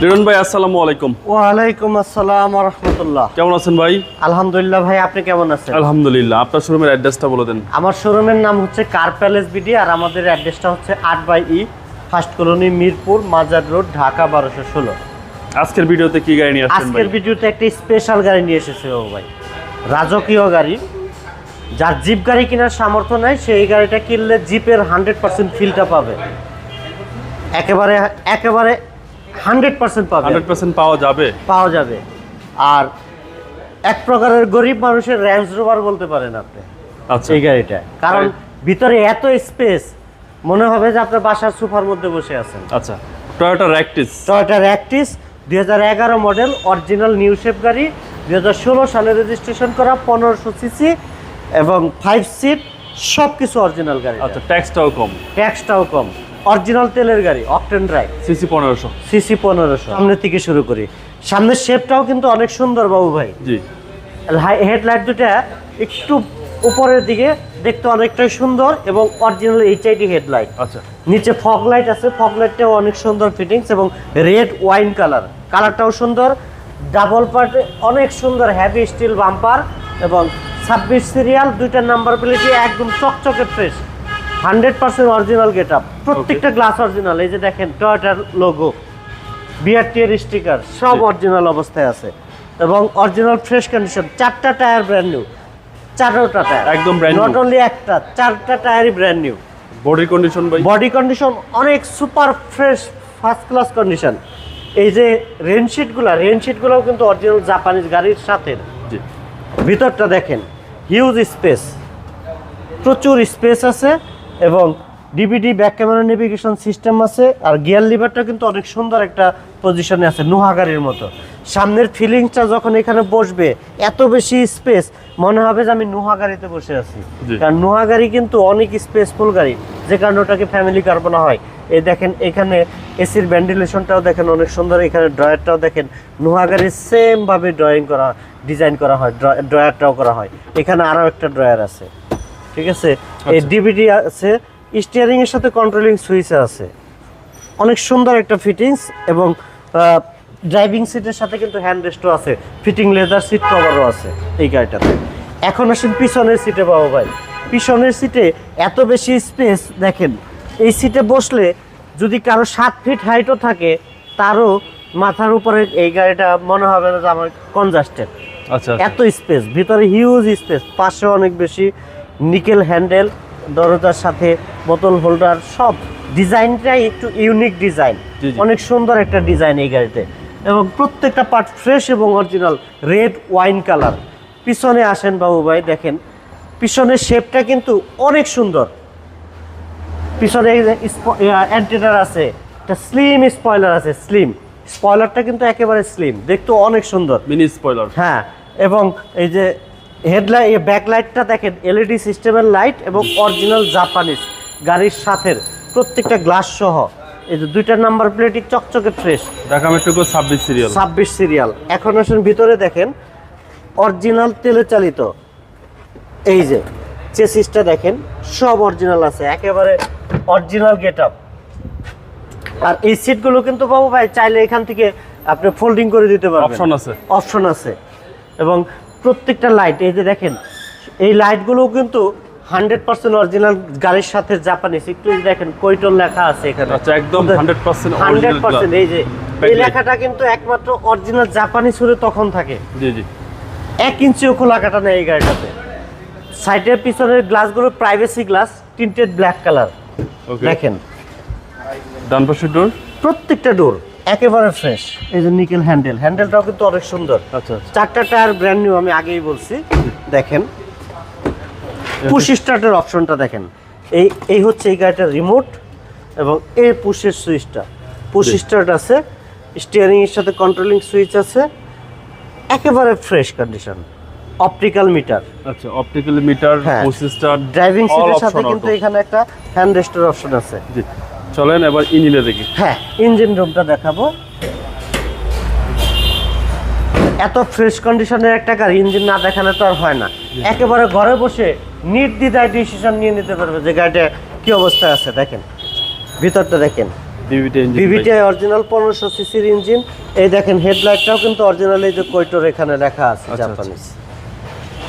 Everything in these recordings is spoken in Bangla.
লিটন ভাই আসসালামু আলাইকুম। ওয়ালাইকুম আসসালাম ওয়া রাহমাতুল্লাহ। কেমন আছেন ভাই? আলহামদুলিল্লাহ ভাই, আপনি কেমন আছেন? আলহামদুলিল্লাহ। আপনার শোরুমের অ্যাড্রেসটা বলে দেন। আমার শোরুমের নাম হচ্ছে কার প্যালেস বিডি, আর আমাদের অ্যাড্রেসটা হচ্ছে 8/E ফার্স্ট কলোনি, মিরপুর, মাজার রোড, ঢাকা 1216। আজকের ভিডিওতে কি গাড়ি নিয়ে আসছেন ভাই? আজকের ভিডিওতে একটা স্পেশাল গাড়ি নিয়ে এসেছে ও ভাই, রাজকীয় গাড়ি। যার জিপ গাড়ি কেনার সামর্থ্য নাই, সেই গাড়িটা কিনলে জিপের 100% ফিলটা পাবে। একেবারে 100% পাবে, 100% পাওয়া যাবে। আর এক প্রকারের গরিব মানুষের রেঞ্জ রোভার বলতে পারেন আপনি আচ্ছা। এই গাড়িটা, কারণ ভিতরে এত স্পেস, মনে হবে যে আপনার বাসার সোফার মধ্যে বসে আছেন। আচ্ছা, Toyota Ractis. 2011 model, original new shape গাড়ি, 2016 সালে রেজিস্ট্রেশন করা, 1500 সিসি এবং 5 সিট, সব কিছু অরিজিনাল গাড়ি। আচ্ছা, ট্যাক্সটাও কম, অরিজিনাল তেলের গাড়ি, অকটেন ড্রাইভ, সিসি 1500। সামনের থেকে শুরু করি। সামনের শেপটাও কিন্তু অনেক সুন্দর বাবু ভাই। জি। হেডলাইট দুটা একটু উপরের দিকে, দেখতে অনেকটাই সুন্দর, এবং অরিজিনাল HID হেডলাইট। আচ্ছা, নিচে ফগ লাইট আছে, ফগ লাইটটাও অনেক সুন্দর ফিটিংস, এবং রেড ওয়াইন কালারটাও সুন্দর। ডাবল পার্টে অনেক সুন্দর হেভি স্টিল বাম্পার, এবং 26 সিরিয়াল, দুইটা নাম্বার প্লেটে একদম চকচকে ফ্রেশ, 100% অরিজিনাল গেট আপ। প্রত্যেকটা গ্লাস অরিজিনাল। এই যে দেখেন টয়োটার লোগো, BRT এর স্টিকার, সব অরিজিনাল অবস্থায় আছে, এবং অরিজিনাল ফ্রেশ কন্ডিশন। 4টা টায়ার ব্র্যান্ড নিউ, 4টা টায়ার একদম ব্র্যান্ড নিউ, নট অনলি একটা, 4টা টায়ারই ব্র্যান্ড নিউ। বডি কন্ডিশন ভাই? বডি কন্ডিশন অনেক super fresh, first class condition. এই যে রেনশিটগুলোও কিন্তু অরিজিনাল জাপানিজ গাড়ির সাথে। জি। ভিতরটা দেখেন, হিউজ স্পেস, প্রচুর স্পেস আছে, এবং DVD back camera navigation system আছে, আর গিয়ার লিভারটা কিন্তু অনেক সুন্দর একটা পজিশনে আছে, নোহা গাড়ির মতো। সামনের ফিলিংসটা যখন এখানে বসবে, এত বেশি স্পেস, মনে হবে যে আমি নোহা গাড়িতে বসে আছি। কারণ নোহা গাড়ি কিন্তু অনেক স্পেসফুল গাড়ি, যে কারণে ওটাকে ফ্যামিলি কার বলা হয়। এই দেখেন এখানে এসির ভেন্টিলেশনটাও দেখেন অনেক সুন্দর, এখানে ড্রয়ারটাও দেখেন নোহা গাড়ির সেম ভাবে ডিজাইন করা হয়, ড্রয়ারটাও করা হয়। এখানে আরও একটা ড্রয়ার আছে, ঠিক আছে। এই DVD আছে, স্টিয়ারিং এর সাথে কন্ট্রোলিং সুইচ আছে, অনেক সুন্দর একটা ফিটিংস, এবং ড্রাইভিং সিটের সাথে কিন্তু হ্যান্ড রেস্টও আছে, ফিটিং লেদার সিট কভারও আছে এই গাড়িটাতে। এখন আসেন পিছনের সিটে বাবু ভাই। পিছনের সিটে এত বেশি স্পেস দেখেন, এই সিটে বসলে যদি কারো 7 ফিট হাইটও থাকে, তারও মাথার উপরে এই গাড়িটা মনে হবে না যে আমার কনজাস্টেড। আচ্ছা, এত স্পেস, ভিতরে হিউজ স্পেস, পাশে অনেক বেশি, নিকেল হ্যান্ডেল, দরজার সাথে বোতল হোল্ডার, সব ডিজাইনটাই একটু ইউনিক ডিজাইন, অনেক সুন্দর একটা ডিজাইন এই গাড়িতে, এবং প্রত্যেকটা পার্ট ফ্রেশ এবং অরিজিনাল রেড ওয়াইন কালার। পিছনে আসেন বাবু ভাই, দেখেন পিছনের শেপটা কিন্তু অনেক সুন্দর। পিছনে অ্যান্টেনার আছে, একটা স্লিম স্পয়লার আছে, স্পয়লারটা কিন্তু একেবারে স্লিম, দেখতে অনেক সুন্দর, মিনি স্পয়লার। হ্যাঁ, এবং এই যে হেডলাইট, ব্যাকলাইটটা দেখেন LED সিস্টেমের লাইট, এবং অরিজিনাল জাপানিজ গাড়ির সাথে প্রত্যেকটা গ্লাস সহ। এই যে দুইটা নাম্বার প্লেটই চকচকে ফ্রেশ, ঢাকা মেট্রো 26 সিরিয়াল। এখন আসেন ভিতরে দেখেন, অরিজিনাল তেলে চালিত। এই যে চেসিসটা দেখেন, সব অরিজিনাল আছে, একেবারে অরিজিনাল গেট আপ। আর এই সিটগুলো কিন্তু বাবু ভাই চাইলে এখান থেকে আপনি ফোল্ডিং করে দিতে পারবেন, অপশন আছে। এবং প্রত্যেকটা লাইট, এই যে দেখেন, এই লাইটগুলো কিন্তু 100% অরিজিনাল গাড়ির সাথে জাপানিজ। একটু দেখেন কৈটল লেখা আছে এখানে। আচ্ছা, একদম 100%। এই যে এই লেখাটা কিন্তু একমাত্র অরিজিনাল জাপানিজ হলে তখন থাকে। জি জি। 1 ইঞ্চিও খোলা কাটা নেই এই গাড়িটাতে। সাইডের পিছনের গ্লাসগুলো privacy glass, tinted black colour. দেখেন ডান পাশের ডোর, প্রত্যেকটা ডোর একেবারে ফ্রেশ। এই যে নিকেল হ্যান্ডেলটাও কিন্তু অনেক সুন্দর। আচ্ছা, 4টা টায়ার ব্র্যান্ড নিউ, আমি আগেই বলছি। দেখেন পুশ স্টার্টের অপশনটা দেখেন, এই হচ্ছে এই গাড়িটার রিমোট, এবং এই পুশের সুইচটা, পুশ স্টার্ট আছে, স্টিয়ারিং এর সাথে কন্ট্রোলিং সুইচ আছে, একেবারে ফ্রেশ কন্ডিশন। অপটিক্যাল মিটার, আচ্ছা, optical metre, push start, driving সিটের সাথে কিন্তু এখানে একটা হ্যান্ড রেস্টের অপশন আছে। জি। চলেন এবার ইঞ্জিনে দেখি। হ্যাঁ, ইঞ্জিন রুমটা দেখাবো। এত ফ্রেশ কন্ডিশনের একটা গাড়ি ইঞ্জিন না দেখালে তো আর হয় না। একেবারে ঘরে বসে নির্দ্বিধায় ডিসিশন নিয়ে নিতে পারবে যে গাড়িটা কি অবস্থায় আছে। দেখেন ভিতরটা, দেখেন বিবিটি ইঞ্জিন বিবিটি অরিজিনাল 1500 সিসির ইঞ্জিন। এই দেখেন হেডলাইটটাও কিন্তু অরিজিনাল, এই যে কোয়েটোর এখানে লেখা আছে Japanese.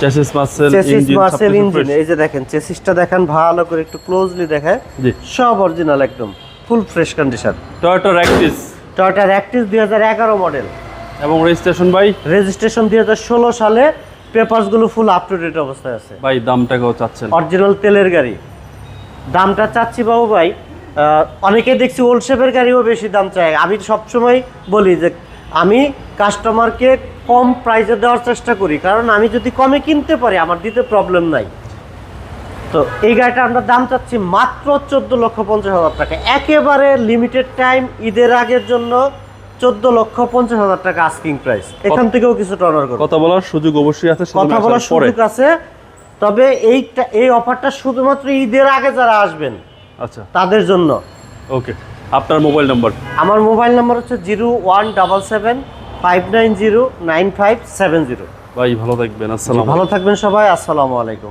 Chassis muscle chassis engine muscle engine, এই যে দেখেন চেসিসটা দেখেন ভালো করে একটু ক্লোজলি দেখায়, জি সব অরিজিনাল একদম full fresh condition. Toyota Ractis, Toyota Ractis 2011 model এবং রেজিস্ট্রেশন ভাই রেজিস্ট্রেশন 2016 সালে, পেপারস গুলো ফুল আপ টু ডেট অবস্থায় আছে। ভাই দামটা কত চাচ্ছেন? অরিজিনাল তেলের গাড়ি, দামটা চাচ্ছি বাবু ভাই, অনেকে দেখছি ওল্ড শেপের গাড়িও বেশি দাম চায়। আমি সবসময় বলি যে আমি কাস্টমারকে কম প্রাইসে দেওয়ার চেষ্টা করি, কারণ আমি যদি কমে কিনতে পারি আমার দিতে প্রবলেম নাই। তো এই গাড়িটা আমরা দাম চাচ্ছি মাত্র 14,50,000 টাকা, একেবারে লিমিটেড টাইম ঈদের আগের জন্য 14,50,000 টাকা আস্কিং প্রাইস। এখান থেকেও কিছু অনার করব, কথা বলার সুযোগ অবশ্যই আছে, কথা বলার সুযোগ আছে। তবে এই অফারটা শুধুমাত্র ঈদের আগে যারা আসবেন আচ্ছা তাদের জন্য। ওকে, আপনার মোবাইল নাম্বার? আমার মোবাইল নাম্বার হচ্ছে 0177590957 ভাই ভালো থাকবেন, আসসালাম। ভালো থাকবেন সবাই, আসসালামু আলাইকুম।